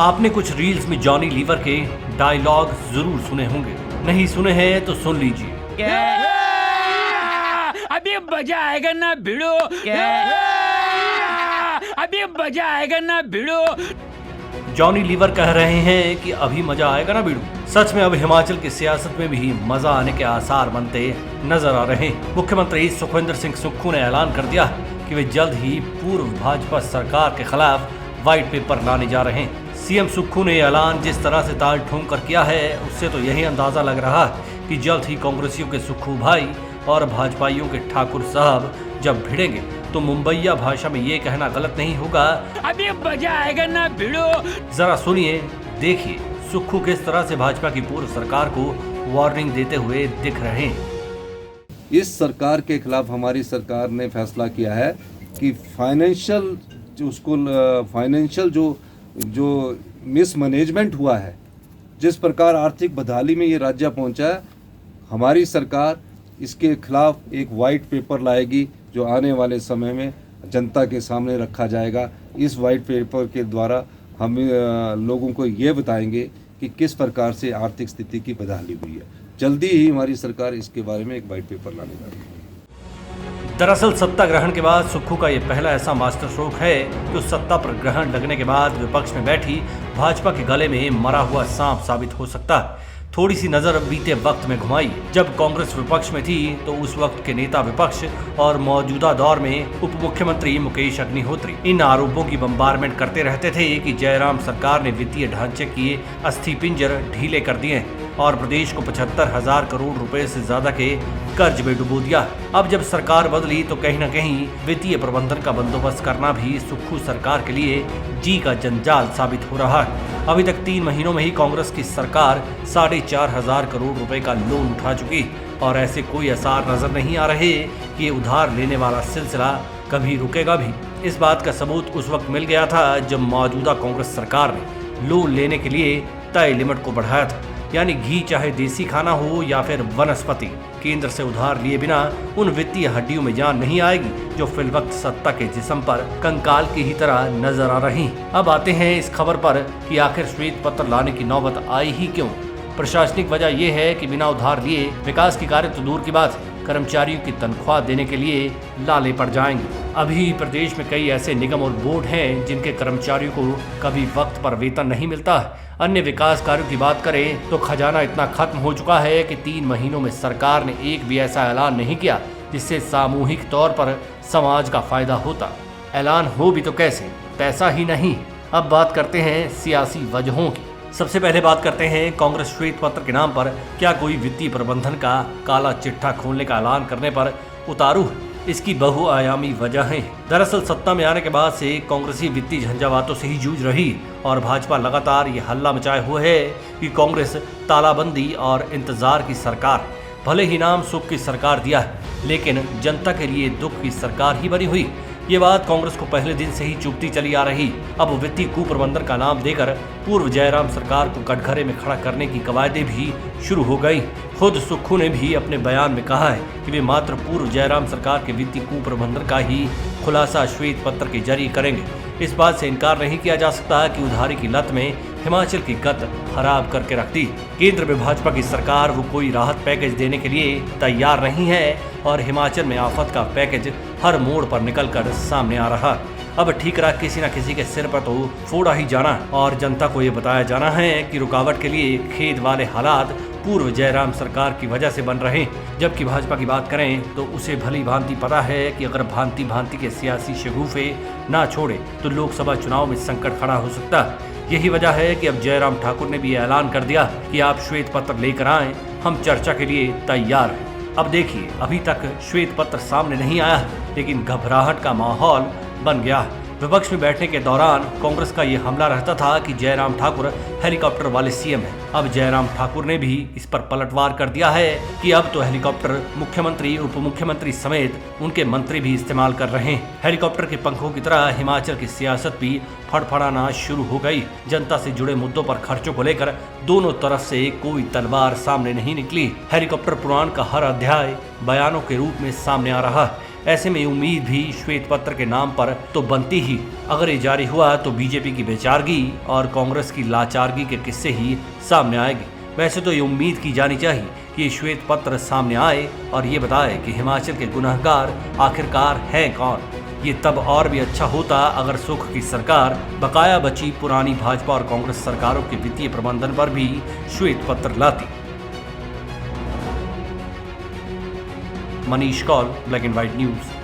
आपने कुछ रील्स में जॉनी लीवर के डायलॉग जरूर सुने होंगे, नहीं सुने हैं तो सुन लीजिए। अभी मजा आएगा ना भिड़ो, अभी मजा आएगा ना भिड़ो। जॉनी लीवर कह रहे हैं कि अभी मजा आएगा ना भिड़ो। सच में अब हिमाचल की सियासत में भी मजा आने के आसार बनते नजर आ रहे हैं। मुख्यमंत्री सुखविंदर सिंह सुक्खू ने ऐलान कर दिया कि वे जल्द ही पूर्व भाजपा सरकार के खिलाफ व्हाइट पेपर लाने जा रहे हैं। सीएम सुक्खू ने ऐलान जिस तरह से ताल ठोंक कर किया है, उससे तो यही अंदाजा लग रहा है कि जल्द ही कांग्रेसियों के सुक्खू भाई और भाजपाइयों के ठाकुर साहब जब भिड़ेंगे तो मुंबईया भाषा में ये कहना गलत नहीं होगा, अभी मजा आएगा ना भिड़ो। जरा सुनिए, देखिए सुक्खू किस तरह से भाजपा की पूर्व सरकार को वार्निंग देते हुए दिख रहे हैं। इस सरकार के खिलाफ हमारी सरकार ने फैसला किया है कि फाइनेंशियल जो मिसमैनेजमेंट हुआ है, जिस प्रकार आर्थिक बदहाली में ये राज्य पहुंचा है, हमारी सरकार इसके खिलाफ एक वाइट पेपर लाएगी जो आने वाले समय में जनता के सामने रखा जाएगा। इस वाइट पेपर के द्वारा हम लोगों को ये बताएंगे कि किस प्रकार से आर्थिक स्थिति की बदहाली हुई है। जल्दी ही हमारी सरकार इसके बारे में एक वाइट पेपर लाने जा रही है। दरअसल सत्ता ग्रहण के बाद सुक्खू का ये पहला ऐसा मास्टर स्ट्रोक है कि उस सत्ता पर ग्रहण लगने के बाद विपक्ष में बैठी भाजपा के गले में मरा हुआ सांप साबित हो सकता है। थोड़ी सी नजर बीते वक्त में घुमाई, जब कांग्रेस विपक्ष में थी तो उस वक्त के नेता विपक्ष और मौजूदा दौर में उप मुख्यमंत्री मुकेश अग्निहोत्री इन आरोपों की बम्बारमेंट करते रहते थे कि जयराम सरकार ने वित्तीय ढांचे किए अस्थि पिंजर ढीले कर दिए और प्रदेश को 75,000 करोड़ रुपए से ज्यादा के कर्ज में डुबो दिया। अब जब सरकार बदली तो कहीं न कहीं वित्तीय प्रबंधन का बंदोबस्त करना भी सुक्खू सरकार के लिए जी का जंजाल साबित हो रहा है। अभी तक 3 महीनों में ही कांग्रेस की सरकार 4,500 करोड़ रुपए का लोन उठा चुकी और ऐसे कोई आसार नजर नहीं आ रहे कि ये उधार लेने वाला सिलसिला कभी रुकेगा भी। इस बात का सबूत उस वक्त मिल गया था जब मौजूदा कांग्रेस सरकार ने लोन लेने के लिए तय लिमिट को बढ़ाया था, यानी घी चाहे देसी खाना हो या फिर वनस्पति, केंद्र से उधार लिए बिना उन वित्तीय हड्डियों में जान नहीं आएगी जो फिलवक्त सत्ता के जिस्म पर कंकाल की ही तरह नजर आ रही। अब आते हैं इस खबर पर कि आखिर श्वेत पत्र लाने की नौबत आई ही क्यों। प्रशासनिक वजह यह है कि बिना उधार लिए विकास की कार्य तो दूर की बात है, कर्मचारियों की तनख्वाह देने के लिए लाले पड़ जाएंगे। अभी प्रदेश में कई ऐसे निगम और बोर्ड हैं जिनके कर्मचारियों को कभी वक्त पर वेतन नहीं मिलता। अन्य विकास कार्यों की बात करें तो खजाना इतना खत्म हो चुका है कि 3 महीनों में सरकार ने एक भी ऐसा ऐलान नहीं किया जिससे सामूहिक तौर पर समाज का फायदा होता। ऐलान हो भी तो कैसे, पैसा ही नहीं। अब बात करते हैं सियासी वजहों की। सबसे पहले बात करते हैं कांग्रेस श्वेत पत्र के नाम पर क्या कोई वित्तीय प्रबंधन का काला चिट्ठा खोलने का ऐलान करने पर उतारू है। इसकी बहुआयामी वजह है। दरअसल सत्ता में आने के बाद से कांग्रेसी वित्तीय झंझावातों से ही जूझ रही और भाजपा लगातार ये हल्ला मचाए हुए है कि कांग्रेस तालाबंदी और इंतजार की सरकार, भले ही नाम सुख की सरकार दिया है लेकिन जनता के लिए दुख की सरकार ही बनी हुई। ये बात कांग्रेस को पहले दिन से ही चुभती चली आ रही। अब वित्तीय कुप्रबंधन का नाम देकर पूर्व जयराम सरकार को कटघरे में खड़ा करने की कवायदें भी शुरू हो गई। खुद सुक्खू ने भी अपने बयान में कहा है कि वे मात्र पूर्व जयराम सरकार के वित्तीय कुप्रबंधन का ही खुलासा श्वेत पत्र के जरिए करेंगे। इस बात से इनकार नहीं किया जा सकता कि उधारी की लत में हिमाचल की गत खराब करके रख दी। केंद्र में भाजपा की सरकार वो कोई राहत पैकेज देने के लिए तैयार नहीं है और हिमाचल में आफत का पैकेज हर मोड़ पर निकलकर सामने आ रहा। अब ठीकरा किसी न किसी के सिर पर तो फोड़ा ही जाना और जनता को ये बताया जाना है कि रुकावट के लिए खेद वाले हालात पूर्व जयराम सरकार की वजह से बन रहे। जबकि भाजपा की बात करें तो उसे भली भांति पता है कि अगर भांति भांति के सियासी शगुफे ना छोड़े तो लोकसभा चुनाव में संकट खड़ा हो सकता है। यही वजह है कि अब जयराम ठाकुर ने भी ऐलान कर दिया कि आप श्वेत पत्र लेकर आएं, हम चर्चा के लिए तैयार हैं। अब देखिए, अभी तक श्वेत पत्र सामने नहीं आया लेकिन घबराहट का माहौल बन गया। विपक्ष में बैठने के दौरान कांग्रेस का ये हमला रहता था कि जयराम ठाकुर हेलीकॉप्टर वाले सीएम हैं। अब जयराम ठाकुर ने भी इस पर पलटवार कर दिया है कि अब तो हेलीकॉप्टर मुख्यमंत्री, उप मुख्यमंत्री समेत उनके मंत्री भी इस्तेमाल कर रहे हैं। हेलीकॉप्टर के पंखों की तरह हिमाचल की सियासत भी फड़फड़ाना शुरू हो गई। जनता से जुड़े मुद्दों पर खर्चों को लेकर दोनों तरफ से कोई तलवार सामने नहीं निकली। हेलीकॉप्टर पुराण का हर अध्याय बयानों के रूप में सामने आ रहा है। ऐसे में उम्मीद भी श्वेत पत्र के नाम पर तो बनती ही। अगर ये जारी हुआ तो बीजेपी की बेचारगी और कांग्रेस की लाचारगी के किस्से ही सामने आएंगे। वैसे तो ये उम्मीद की जानी चाहिए कि ये श्वेत पत्र सामने आए और ये बताए कि हिमाचल के गुनहगार आखिरकार हैं कौन। ये तब और भी अच्छा होता अगर सुख की सरकार बकाया बची पुरानी भाजपा और कांग्रेस सरकारों के वित्तीय प्रबंधन पर भी श्वेत पत्र लाती। Manish Kaul, black and white news.